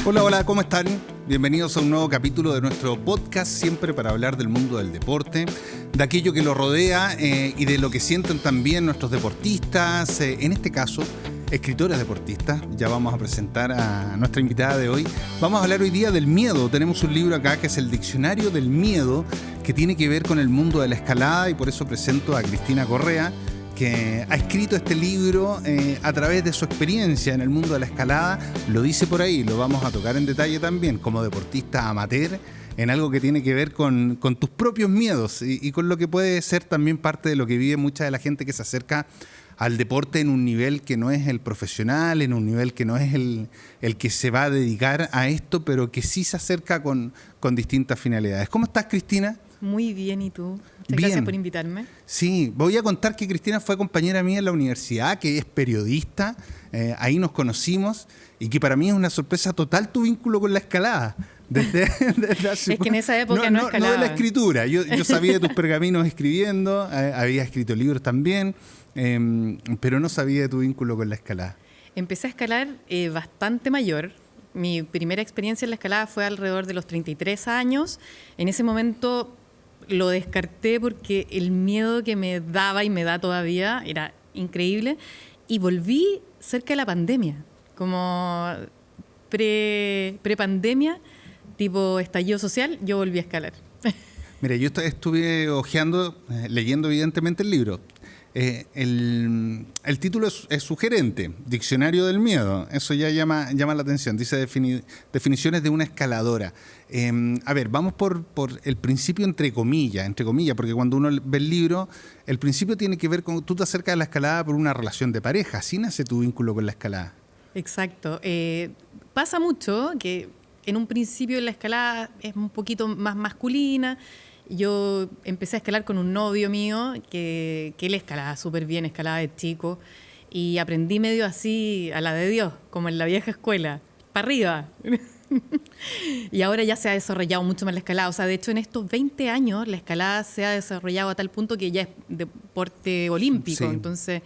Hola, hola, ¿cómo están? Bienvenidos a un nuevo capítulo de nuestro podcast, siempre para hablar del mundo del deporte, de aquello que lo rodea y de lo que sienten también nuestros deportistas, en este caso, escritores deportistas. Ya vamos a presentar a nuestra invitada de hoy. Vamos a hablar hoy día del miedo. Tenemos un libro acá que es el Diccionario del Miedo, que tiene que ver con el mundo de la escalada, y por eso presento a Cristina Correa, que ha escrito este libro a través de su experiencia en el mundo de la escalada. Lo dice por ahí, lo vamos a tocar en detalle también, como deportista amateur, en algo que tiene que ver con tus propios miedos y con lo que puede ser también parte de lo que vive mucha de la gente que se acerca al deporte en un nivel que no es el profesional, en un nivel que no es el que se va a dedicar a esto, pero que sí se acerca con distintas finalidades. ¿Cómo estás, Cristina? Muy bien, ¿y tú? Muchas Bien. Gracias por invitarme. Sí, voy a contar que Cristina fue compañera mía en la universidad, que es periodista, ahí nos conocimos, y que para mí es una sorpresa total tu vínculo con la escalada. Desde hace... Es que en esa época no escalaba. No de la escritura, yo sabía de tus pergaminos escribiendo, había escrito libros también, pero no sabía de tu vínculo con la escalada. Empecé a escalar bastante mayor. Mi primera experiencia en la escalada fue alrededor de los 33 años. En ese momento lo descarté porque el miedo que me daba y me da todavía era increíble. Y volví cerca de la pandemia, como pre-pandemia, tipo estallido social, yo volví a escalar. Mira, yo estuve hojeando, leyendo evidentemente el libro. El título es sugerente, Diccionario del Miedo. Eso ya llama la atención. Dice definiciones de una escaladora. A ver, vamos por el principio entre comillas, porque cuando uno ve el libro, el principio tiene que ver con tú te acercas a la escalada por una relación de pareja. Así nace tu vínculo con la escalada. Exacto. Pasa mucho que en un principio la escalada es un poquito más masculina. Yo empecé a escalar con un novio mío que él escalaba súper bien, escalaba de chico, y aprendí medio así a la de Dios, como en la vieja escuela, para arriba. Y ahora ya se ha desarrollado mucho más la escalada. O sea, de hecho, en estos 20 años la escalada se ha desarrollado a tal punto que ya es deporte olímpico. Sí. Entonces,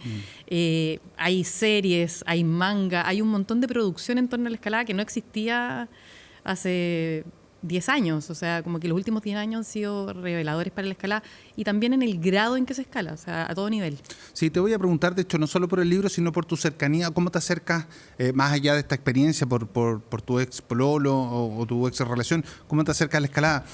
hay series, hay manga, hay un montón de producción en torno a la escalada que no existía hace 10 años, o sea, como que los últimos 10 años han sido reveladores para la escalada y también en el grado en que se escala, o sea, a todo nivel. Sí, te voy a preguntar, de hecho, no solo por el libro, sino por tu cercanía, ¿cómo te acercas, más allá de esta experiencia, por tu ex pololo o tu ex relación, cómo te acercas a la escalada?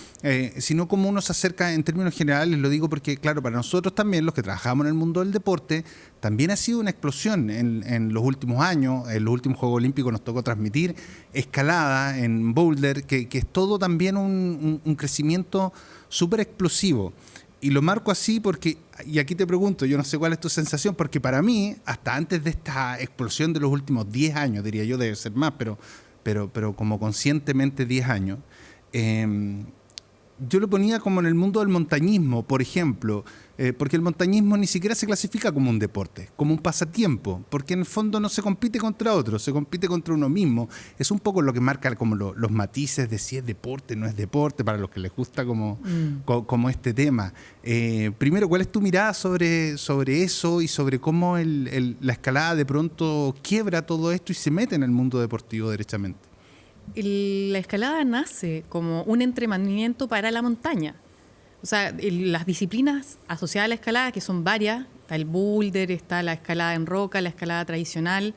Sino cómo uno se acerca en términos generales, lo digo porque, claro, para nosotros también, los que trabajamos en el mundo del deporte, también ha sido una explosión en los últimos años. En los últimos Juegos Olímpicos nos tocó transmitir escalada en boulder, que es todo también un crecimiento súper explosivo. Y lo marco así porque, y aquí te pregunto, yo no sé cuál es tu sensación, porque para mí, hasta antes de esta explosión de los últimos 10 años, diría yo, debe ser más, pero como conscientemente 10 años, yo lo ponía como en el mundo del montañismo, por ejemplo, porque el montañismo ni siquiera se clasifica como un deporte, como un pasatiempo, porque en el fondo no se compite contra otros, se compite contra uno mismo. Es un poco lo que marca como los matices de si es deporte, no es deporte, para los que les gusta como este tema. Primero, ¿cuál es tu mirada sobre eso y sobre cómo la escalada de pronto quiebra todo esto y se mete en el mundo deportivo derechamente? La escalada nace como un entrenamiento para la montaña. O sea, las disciplinas asociadas a la escalada, que son varias, está el boulder, está la escalada en roca, la escalada tradicional.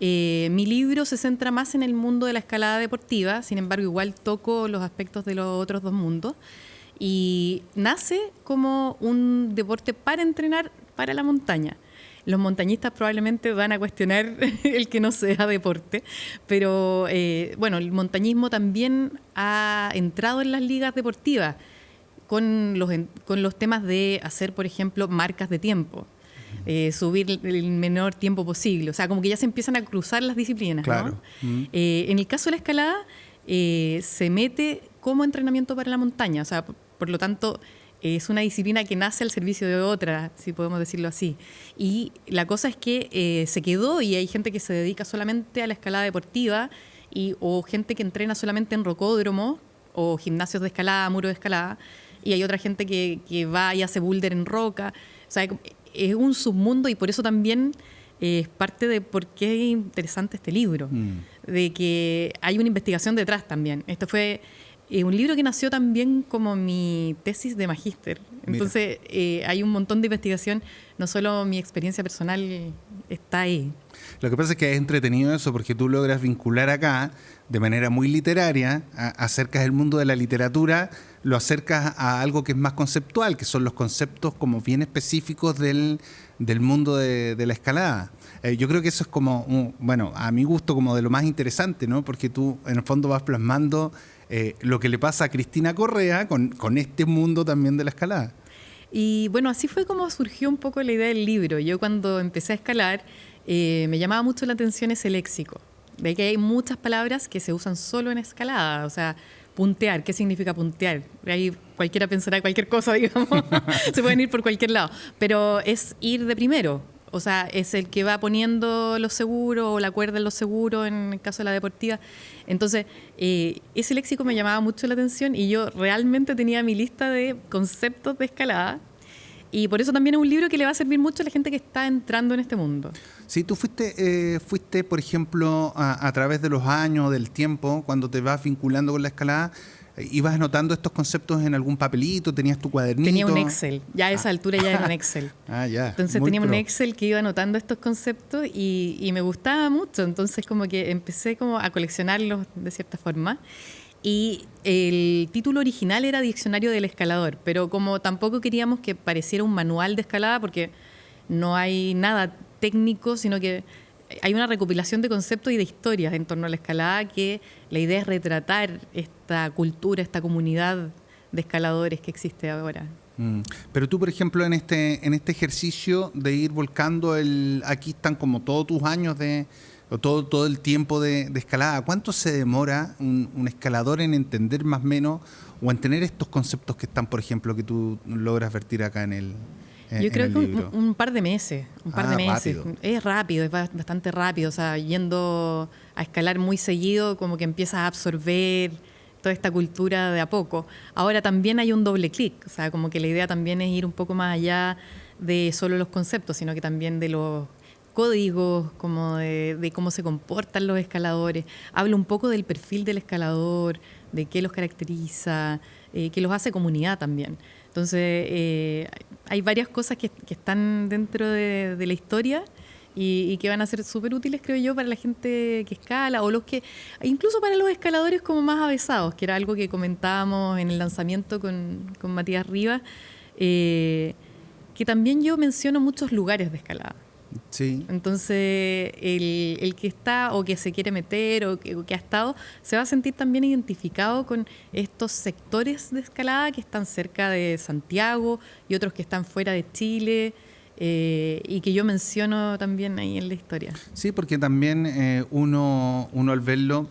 Mi libro se centra más en el mundo de la escalada deportiva, sin embargo, igual toco los aspectos de los otros dos mundos. Y nace como un deporte para entrenar para la montaña. Los montañistas probablemente van a cuestionar el que no sea deporte, pero bueno, el montañismo también ha entrado en las ligas deportivas con los temas de hacer, por ejemplo, marcas de tiempo, subir el menor tiempo posible. O sea, como que ya se empiezan a cruzar las disciplinas, claro. ¿no? En el caso de la escalada, se mete como entrenamiento para la montaña. O sea, por lo tanto, es una disciplina que nace al servicio de otra, si podemos decirlo así. Y la cosa es que se quedó y hay gente que se dedica solamente a la escalada deportiva o gente que entrena solamente en rocódromo o gimnasios de escalada, muros de escalada, y hay otra gente que va y hace boulder en roca. O sea, es un submundo y por eso también es parte de por qué es interesante este libro, de que hay una investigación detrás también. Esto fue un libro que nació también como mi tesis de magíster. Entonces hay un montón de investigación, no solo mi experiencia personal está ahí. Lo que pasa es que es entretenido eso porque tú logras vincular acá de manera muy literaria, acercas el mundo de la literatura, lo acercas a algo que es más conceptual, que son los conceptos como bien específicos del mundo de la escalada. Yo creo que eso es como, bueno, a mi gusto como de lo más interesante, ¿no? Porque tú en el fondo vas plasmando lo que le pasa a Cristina Correa con este mundo también de la escalada. Y bueno, así fue como surgió un poco la idea del libro. Yo cuando empecé a escalar, me llamaba mucho la atención ese léxico. De que hay muchas palabras que se usan solo en escalada. O sea, puntear, ¿qué significa puntear? Ahí cualquiera pensará cualquier cosa, digamos. Se pueden ir por cualquier lado. Pero es ir de primero. O sea, es el que va poniendo los seguros o la cuerda en los seguros en el caso de la deportiva. Entonces, ese léxico me llamaba mucho la atención y yo realmente tenía mi lista de conceptos de escalada. Y por eso también es un libro que le va a servir mucho a la gente que está entrando en este mundo. Sí, tú fuiste, por ejemplo, a través de los años, del tiempo, cuando te vas vinculando con la escalada, ¿ibas anotando estos conceptos en algún papelito? ¿Tenías tu cuadernito? Tenía un Excel. Ya a esa altura ya era un Excel. Ya. Entonces tenía un Excel que iba anotando estos conceptos y me gustaba mucho. Entonces como que empecé como a coleccionarlos de cierta forma. Y el título original era Diccionario del Escalador, pero como tampoco queríamos que pareciera un manual de escalada, porque no hay nada técnico, sino que hay una recopilación de conceptos y de historias en torno a la escalada, que la idea es retratar esta cultura, esta comunidad de escaladores que existe ahora. Pero tú, por ejemplo, en este ejercicio de ir volcando aquí están como todos tus años o todo el tiempo de escalada. ¿Cuánto se demora un escalador en entender más o menos o en tener estos conceptos que están, por ejemplo, que tú logras vertir acá en el libro? Yo creo que un par de meses. Rápido. Es rápido, es bastante rápido. O sea, yendo a escalar muy seguido, como que empiezas a absorber toda esta cultura de a poco. Ahora también hay un doble clic. O sea, como que la idea también es ir un poco más allá de solo los conceptos, sino que también de los códigos, como de cómo se comportan los escaladores. Habla un poco del perfil del escalador, de qué los caracteriza, que los hace comunidad también. Entonces, hay varias cosas que están dentro de la historia y que van a ser súper útiles, creo yo, para la gente que escala o incluso para los escaladores como más avesados, que era algo que comentábamos en el lanzamiento con Matías Rivas, que también yo menciono muchos lugares de escalada. Sí. Entonces, el que está o que se quiere meter o que ha estado, se va a sentir también identificado con estos sectores de escalada que están cerca de Santiago y otros que están fuera de Chile, y que yo menciono también ahí en la historia. Sí, porque también uno al verlo,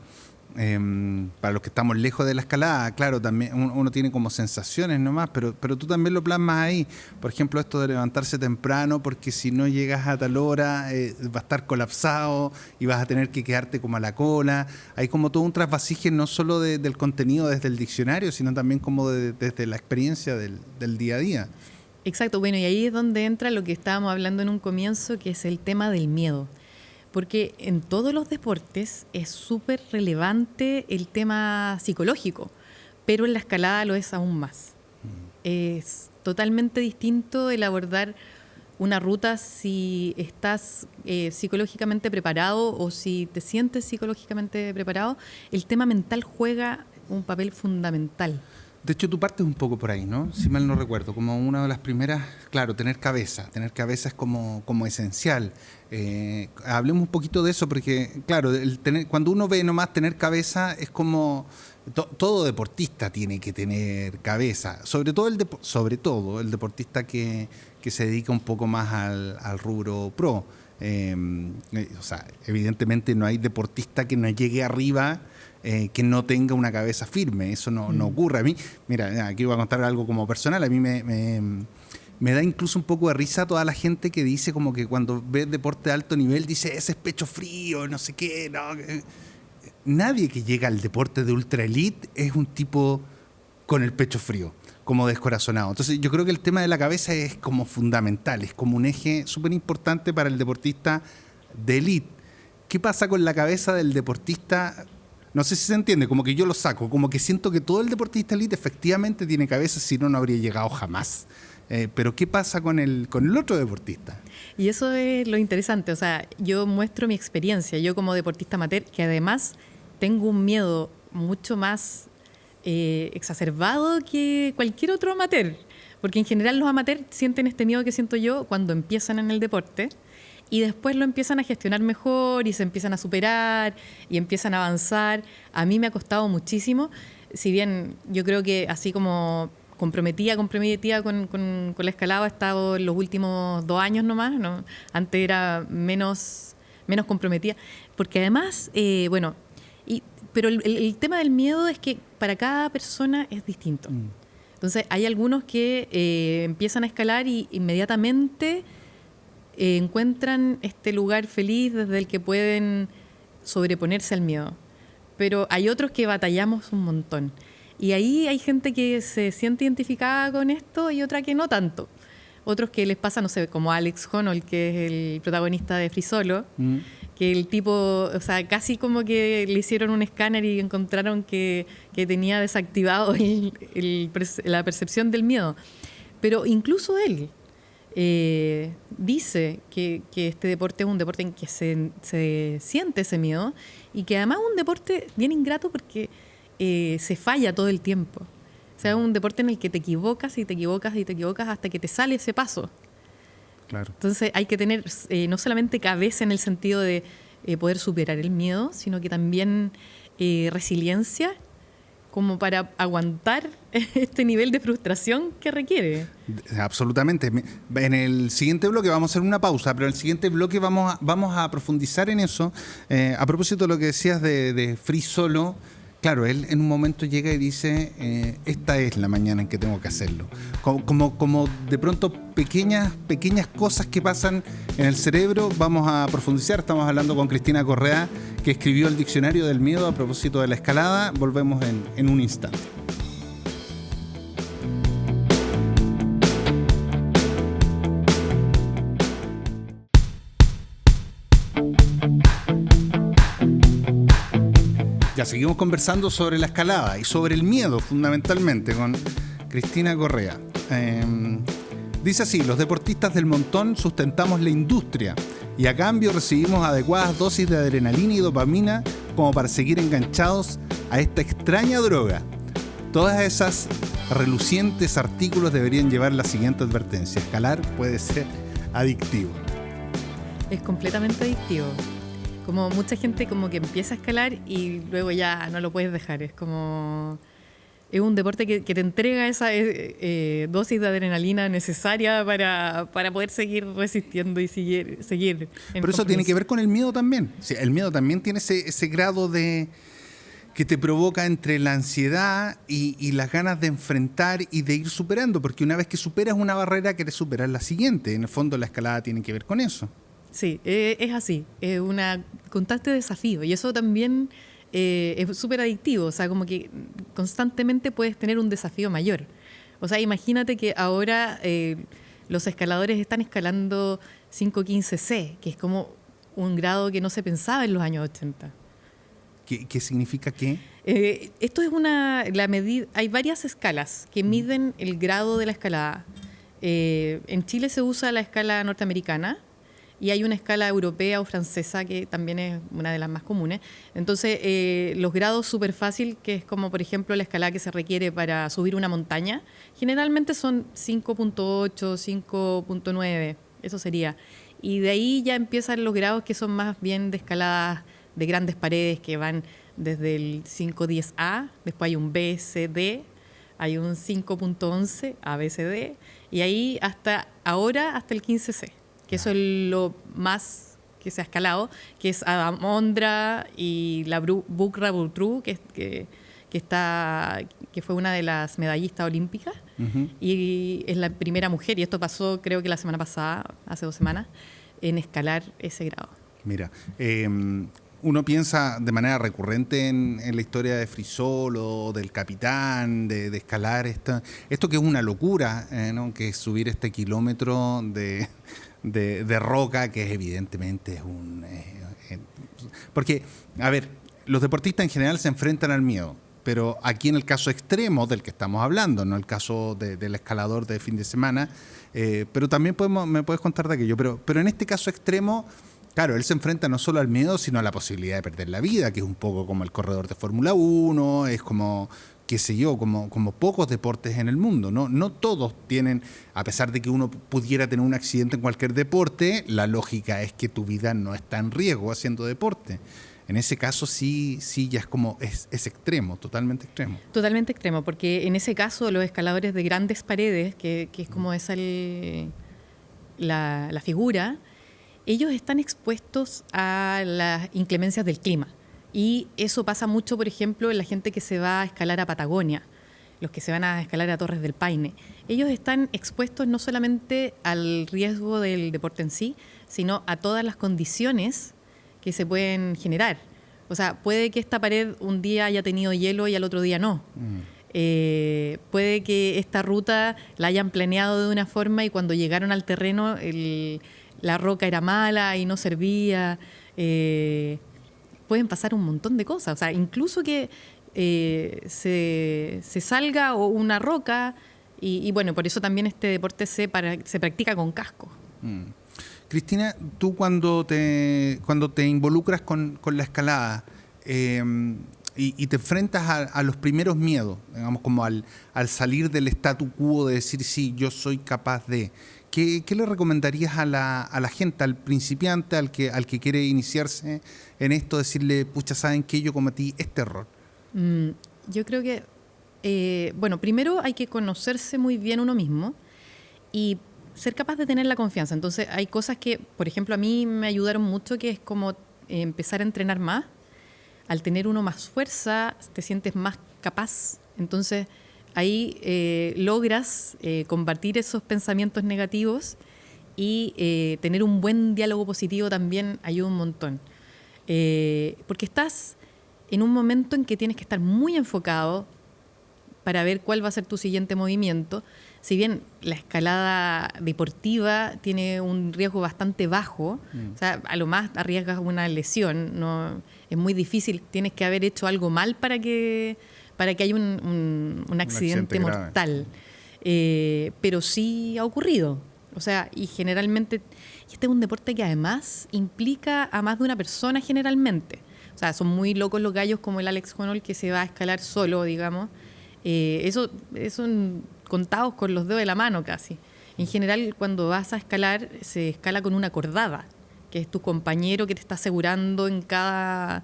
para los que estamos lejos de la escalada, claro, también uno tiene como sensaciones nomás, pero tú también lo plasmas ahí. Por ejemplo, esto de levantarse temprano, porque si no llegas a tal hora va a estar colapsado y vas a tener que quedarte como a la cola. Hay como todo un trasvasije no solo del contenido desde el diccionario, sino también como desde la experiencia del día a día. Exacto, bueno, y ahí es donde entra lo que estábamos hablando en un comienzo, que es el tema del miedo. Porque en todos los deportes es súper relevante el tema psicológico, pero en la escalada lo es aún más. Es totalmente distinto el abordar una ruta si estás psicológicamente preparado o si te sientes psicológicamente preparado. El tema mental juega un papel fundamental. De hecho, tú partes un poco por ahí, ¿no? Si mal no recuerdo, como una de las primeras, claro, tener cabeza es como esencial. Hablemos un poquito de eso porque, claro, cuando uno ve nomás tener cabeza es como todo deportista tiene que tener cabeza, sobre todo el deportista que se dedica un poco más al rubro pro. O sea, evidentemente no hay deportista que no llegue arriba que no tenga una cabeza firme. Eso no ocurre. A mí, mira, aquí voy a contar algo como personal. A mí me da incluso un poco de risa toda la gente que dice como que cuando ve deporte de alto nivel dice ese es pecho frío, no sé qué. No. Nadie que llega al deporte de ultra elite es un tipo con el pecho frío. como descorazonado. Entonces yo creo que el tema de la cabeza es como fundamental, es como un eje súper importante para el deportista de élite. ¿Qué pasa con la cabeza del deportista? No sé si se entiende, como que yo lo saco, como que siento que todo el deportista élite efectivamente tiene cabeza, si no, no habría llegado jamás. Pero ¿qué pasa con el otro deportista? Y eso es lo interesante, o sea, yo muestro mi experiencia, yo como deportista amateur, que además tengo un miedo mucho más exacerbado que cualquier otro amateur, porque en general los amateurs sienten este miedo que siento yo cuando empiezan en el deporte y después lo empiezan a gestionar mejor y se empiezan a superar y empiezan a avanzar. A mí me ha costado muchísimo, si bien yo creo que así como comprometida con la escalada he estado en los últimos 2 años nomás, ¿no? Antes era menos comprometida, porque además, pero el tema del miedo es que para cada persona es distinto. Entonces hay algunos que empiezan a escalar y inmediatamente encuentran este lugar feliz desde el que pueden sobreponerse al miedo. Pero hay otros que batallamos un montón. Y ahí hay gente que se siente identificada con esto y otra que no tanto. Otros que les pasa, no sé, como Alex Honnold, que es el protagonista de Free Solo, que el tipo, o sea, casi como que le hicieron un escáner y encontraron que tenía desactivado la percepción del miedo. Pero incluso él dice que este deporte es un deporte en que se siente ese miedo y que además es un deporte bien ingrato porque se falla todo el tiempo. O sea, es un deporte en el que te equivocas y te equivocas y te equivocas hasta que te sale ese paso. Claro. Entonces hay que tener no solamente cabeza en el sentido de poder superar el miedo, sino que también resiliencia como para aguantar este nivel de frustración que requiere. Absolutamente. En el siguiente bloque vamos a hacer una pausa, pero en el siguiente bloque vamos a profundizar en eso. A propósito de lo que decías de Free Solo, claro, él en un momento llega y dice, esta es la mañana en que tengo que hacerlo. Como de pronto pequeñas cosas que pasan en el cerebro, vamos a profundizar. Estamos hablando con Cristina Correa, que escribió el Diccionario del Miedo a propósito de la escalada. Volvemos en un instante. Ya seguimos conversando sobre la escalada y sobre el miedo, fundamentalmente, con Cristina Correa. Dice así: los deportistas del montón sustentamos la industria y a cambio recibimos adecuadas dosis de adrenalina y dopamina como para seguir enganchados a esta extraña droga. Todas esas relucientes artículos deberían llevar la siguiente advertencia: escalar puede ser adictivo. Es completamente adictivo. Como mucha gente como que empieza a escalar y luego ya no lo puedes dejar. Es como... Es un deporte que te entrega esa dosis de adrenalina necesaria para poder seguir resistiendo y seguir. Pero eso tiene que ver con el miedo también. Sí, el miedo también tiene ese grado de que te provoca entre la ansiedad y las ganas de enfrentar y de ir superando. Porque una vez que superas una barrera, quieres superar la siguiente. En el fondo la escalada tiene que ver con eso. Sí, es así. Es un constante desafío. Y eso también... es súper adictivo, o sea, como que constantemente puedes tener un desafío mayor. O sea, imagínate que ahora los escaladores están escalando 515C, que es como un grado que no se pensaba en los años 80. ¿Qué significa qué? Esto es la medida. Hay varias escalas que miden el grado de la escalada. En Chile se usa la escala norteamericana, y hay una escala europea o francesa que también es una de las más comunes. Entonces, los grados súper fácil, que es como, por ejemplo, la escalada que se requiere para subir una montaña, generalmente son 5.8, 5.9, eso sería. Y de ahí ya empiezan los grados que son más bien de escaladas de grandes paredes, que van desde el 5.10A, después hay un B, C, D, hay un 5.11, A, B, C, D, y ahí hasta ahora, hasta el 15C. Que eso es lo más que se ha escalado, que es Adam Ondra y la Bukra Boutroux, que fue una de las medallistas olímpicas, y es la primera mujer, y esto pasó creo que la semana pasada, hace 2 semanas, en escalar ese grado. Mira, uno piensa de manera recurrente en la historia de Frisol o del Capitán, de escalar esto que es una locura, ¿no? Que es subir este kilómetro de roca, que evidentemente es porque, a ver, los deportistas en general se enfrentan al miedo, pero aquí en el caso extremo del que estamos hablando, no el caso del escalador de fin de semana, pero también me puedes contar de aquello, pero en este caso extremo, claro, él se enfrenta no solo al miedo, sino a la posibilidad de perder la vida, que es un poco como el corredor de Fórmula 1, es como, qué sé yo, como pocos deportes en el mundo, ¿no? No todos tienen, a pesar de que uno pudiera tener un accidente en cualquier deporte, la lógica es que tu vida no está en riesgo haciendo deporte. En ese caso sí ya es extremo, totalmente extremo. Totalmente extremo, porque en ese caso los escaladores de grandes paredes, que es como esa la figura, ellos están expuestos a las inclemencias del clima. Y eso pasa mucho, por ejemplo, en la gente que se va a escalar a Patagonia, los que se van a escalar a Torres del Paine. Ellos están expuestos no solamente al riesgo del deporte en sí, sino a todas las condiciones que se pueden generar. O sea, puede que esta pared un día haya tenido hielo y al otro día no. Puede que esta ruta la hayan planeado de una forma y cuando llegaron al terreno la roca era mala y no servía. Pueden pasar un montón de cosas. O sea, incluso que se salga una roca y bueno, por eso también este deporte se practica con casco. Cristina, tú cuando te involucras con la escalada y te enfrentas a los primeros miedos, digamos como al salir del statu quo de decir sí, yo soy capaz de... ¿Qué le recomendarías a la gente, al principiante, al que quiere iniciarse en esto, decirle, pucha, ¿saben qué? Yo cometí este error? Yo creo que, bueno, primero hay que conocerse muy bien uno mismo y ser capaz de tener la confianza. Entonces hay cosas que, por ejemplo, a mí me ayudaron mucho, que es como empezar a entrenar más. Al tener uno más fuerza, te sientes más capaz. Entonces ahí logras combatir esos pensamientos negativos y tener un buen diálogo positivo también ayuda un montón. Porque estás en un momento en que tienes que estar muy enfocado para ver cuál va a ser tu siguiente movimiento. Si bien la escalada deportiva tiene un riesgo bastante bajo, o sea, a lo más arriesgas una lesión, no, es muy difícil, tienes que haber hecho algo mal para que haya un accidente mortal. Pero sí ha ocurrido. O sea, y generalmente, este es un deporte que además implica a más de una persona generalmente. O sea, son muy locos los gallos como el Alex Honnold que se va a escalar solo, digamos. Eso contados con los dedos de la mano casi. En general, cuando vas a escalar, se escala con una cordada, que es tu compañero que te está asegurando en cada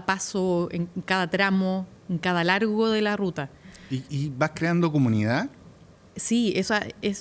paso, en cada tramo, en cada largo de la ruta. ¿Y vas creando comunidad? Sí, eso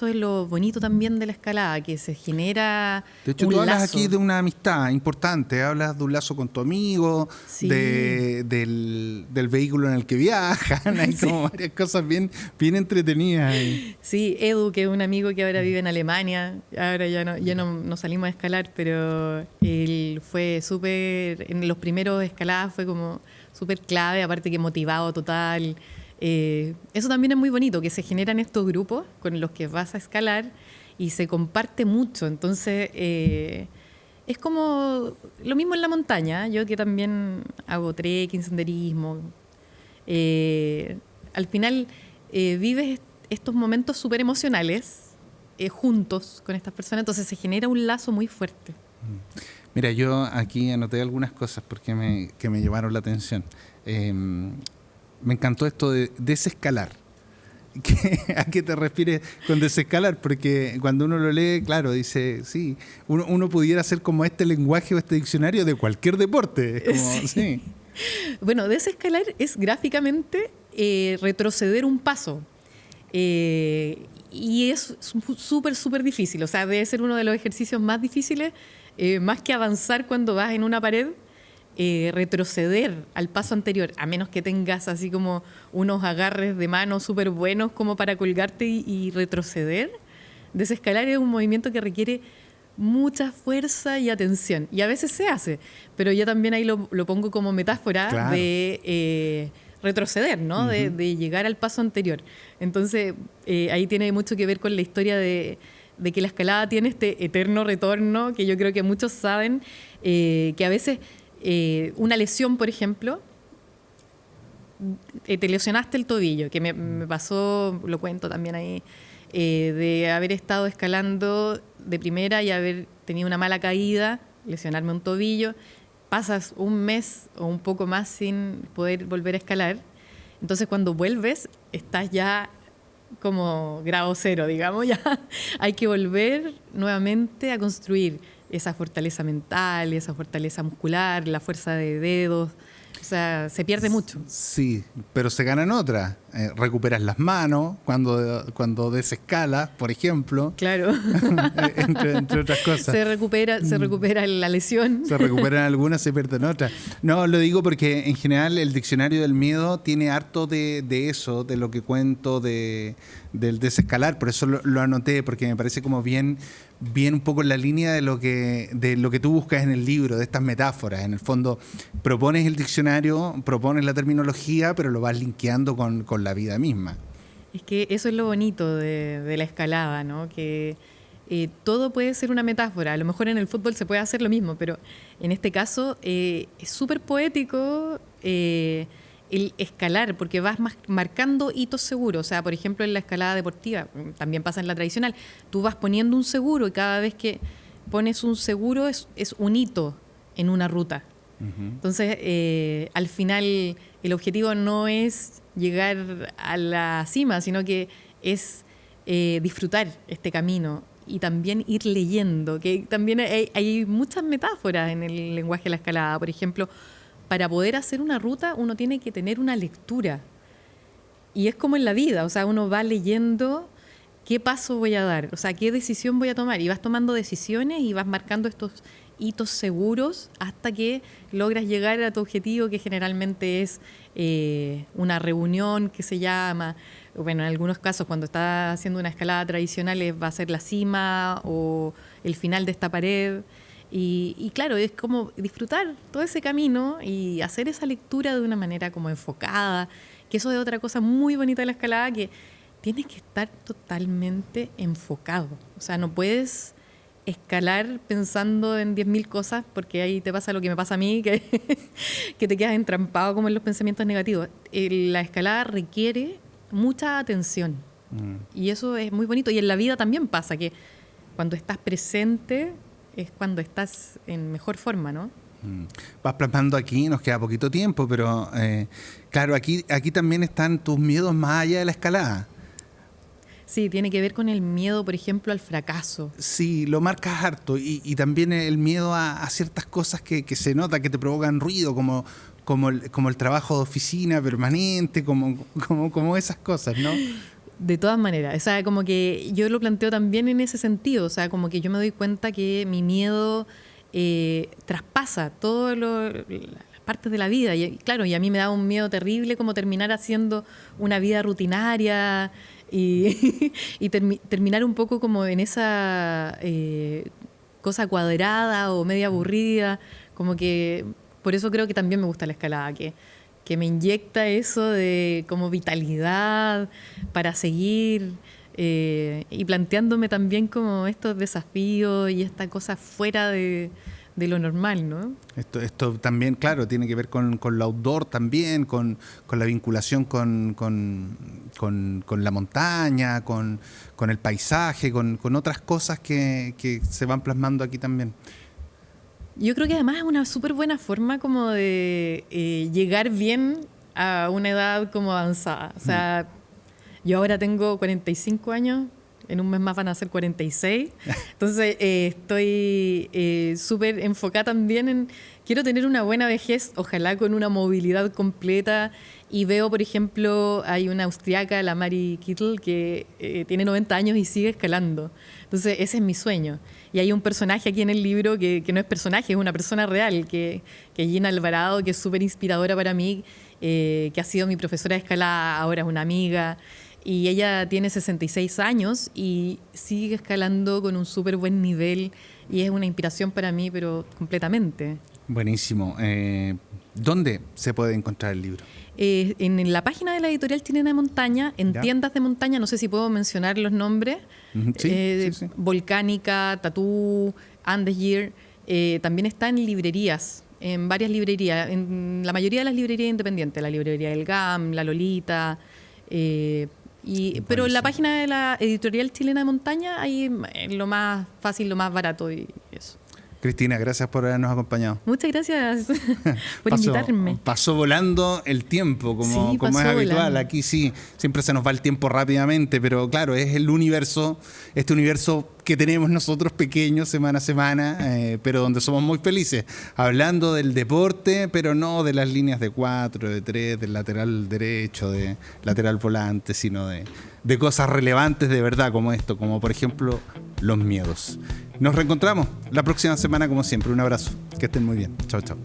es lo bonito también de la escalada, que se genera de hecho, un tú hablas lazo. Aquí de una amistad importante, hablas de un lazo con tu amigo, sí. del vehículo en el que viajan, hay como varias cosas bien entretenidas. Sí, Edu, que es un amigo que ahora vive en Alemania, ahora ya no salimos a escalar, pero él fue en los primeros escaladas fue como súper clave, aparte que motivado total. Eso también es muy bonito, que se generan estos grupos con los que vas a escalar y se comparte mucho. Entonces, es como lo mismo en la montaña. Yo que también hago trekking, senderismo. Al final, vives estos momentos súper emocionales juntos con estas personas. Entonces, se genera un lazo muy fuerte. Mira, yo aquí anoté algunas cosas porque que me llamaron la atención. Me encantó esto de desescalar. ¿A qué te refieres con desescalar? Porque cuando uno lo lee, claro, dice, sí, uno pudiera hacer como este lenguaje o este diccionario de cualquier deporte. Es como, sí. Bueno, desescalar es gráficamente retroceder un paso. Y es súper difícil. O sea, debe ser uno de los ejercicios más difíciles, más que avanzar cuando vas en una pared. Retroceder al paso anterior, a menos que tengas así como unos agarres de mano súper buenos como para colgarte y retroceder. Desescalar es un movimiento que requiere mucha fuerza y atención. Y a veces se hace, pero yo también ahí lo pongo como metáfora Claro. de retroceder, ¿no? Ujú. De llegar al paso anterior. Entonces, ahí tiene mucho que ver con la historia de que la escalada tiene este eterno retorno, que yo creo que muchos saben, que a veces una lesión, por ejemplo, te lesionaste el tobillo, que me pasó, lo cuento también ahí, de haber estado escalando de primera y haber tenido una mala caída, lesionarme un tobillo, pasas un mes o un poco más sin poder volver a escalar, entonces cuando vuelves estás ya como grado cero, digamos, ya hay que volver nuevamente a construir esa fortaleza mental, esa fortaleza muscular, la fuerza de dedos. O sea, se pierde mucho. Sí, pero se ganan otras. Recuperas las manos cuando desescalas, por ejemplo, Claro. entre otras cosas. Se recupera la lesión. Se recuperan algunas, se pierden otras. No, lo digo porque en general el diccionario del miedo tiene harto de eso, de lo que cuento, del desescalar. Por eso lo anoté, porque me parece como bien un poco en la línea de lo que tú buscas en el libro, de estas metáforas. En el fondo, propones el diccionario, propones la terminología, pero lo vas linkeando con la vida misma. Es que eso es lo bonito de la escalada, ¿no? Que todo puede ser una metáfora. A lo mejor en el fútbol se puede hacer lo mismo, pero en este caso es súper poético el escalar, porque vas marcando hitos seguros. O sea, por ejemplo, en la escalada deportiva, también pasa en la tradicional, tú vas poniendo un seguro y cada vez que pones un seguro es un hito en una ruta. Uh-huh. Entonces, al final, el objetivo no es llegar a la cima, sino que es disfrutar este camino y también ir leyendo, que también hay muchas metáforas en el lenguaje de la escalada. Por ejemplo, para poder hacer una ruta uno tiene que tener una lectura. Y es como en la vida, o sea, uno va leyendo qué paso voy a dar, o sea, qué decisión voy a tomar. Y vas tomando decisiones y vas marcando estos hitos seguros hasta que logras llegar a tu objetivo, que generalmente es una reunión que se llama, bueno, en algunos casos cuando estás haciendo una escalada tradicional va a ser la cima o el final de esta pared. Y claro, es como disfrutar todo ese camino y hacer esa lectura de una manera como enfocada, que eso es otra cosa muy bonita de la escalada, que tienes que estar totalmente enfocado. O sea, no puedes escalar pensando en 10.000 cosas, porque ahí te pasa lo que me pasa a mí, que te quedas entrampado como en los pensamientos negativos. La escalada requiere mucha atención. Y eso es muy bonito. Y en la vida también pasa, que cuando estás presente es cuando estás en mejor forma, ¿no? Vas plasmando aquí, nos queda poquito tiempo, pero claro, aquí también están tus miedos más allá de la escalada. Sí, tiene que ver con el miedo, por ejemplo, al fracaso. Sí, lo marcas harto. Y también el miedo a ciertas cosas que se nota, que te provocan ruido, como el trabajo de oficina permanente, como esas cosas, ¿no? De todas maneras, o sea, como que yo lo planteo también en ese sentido, o sea, como que yo me doy cuenta que mi miedo traspasa todas las partes de la vida. Y claro, y a mí me da un miedo terrible como terminar haciendo una vida rutinaria y terminar un poco como en esa cosa cuadrada o media aburrida, como que por eso creo que también me gusta la escalada, que me inyecta eso de como vitalidad para seguir y planteándome también como estos desafíos y esta cosa fuera de lo normal, ¿no? Esto también, claro, tiene que ver con lo outdoor también, con la vinculación con la montaña, con el paisaje, con otras cosas que se van plasmando aquí también. Yo creo que además es una súper buena forma como de llegar bien a una edad como avanzada. O sea, yo ahora tengo 45 años, en un mes más van a ser 46. Entonces estoy súper enfocada también en... Quiero tener una buena vejez, ojalá con una movilidad completa. Y veo, por ejemplo, hay una austriaca, la Mari Kittel, que tiene 90 años y sigue escalando. Entonces ese es mi sueño. Y hay un personaje aquí en el libro que no es personaje, es una persona real, que es Gina Alvarado, que es súper inspiradora para mí, que ha sido mi profesora de escalada, ahora es una amiga. Y ella tiene 66 años y sigue escalando con un súper buen nivel y es una inspiración para mí, pero completamente. Buenísimo. ¿Dónde se puede encontrar el libro? En la página de la editorial Chilena de Montaña, en Ya. tiendas de montaña, no sé si puedo mencionar los nombres, Sí. Volcánica, Tatú, Andesgear, también está en librerías, en varias librerías, en la mayoría de las librerías independientes, la librería del GAM, la Lolita, pero en la página de la editorial Chilena de Montaña, ahí es lo más fácil, lo más barato y eso. Cristina, gracias por habernos acompañado. Muchas gracias por invitarme. Pasó volando el tiempo, como es pasó habitual. volando. Aquí sí, siempre se nos va el tiempo rápidamente, pero claro, es el universo, este universo que tenemos nosotros pequeños semana a semana, pero donde somos muy felices, hablando del deporte, pero no de las líneas de 4, de 3, del lateral derecho, de lateral volante, sino de cosas relevantes de verdad como esto, como por ejemplo los miedos. Nos reencontramos la próxima semana como siempre. Un abrazo, que estén muy bien. Chao, chao.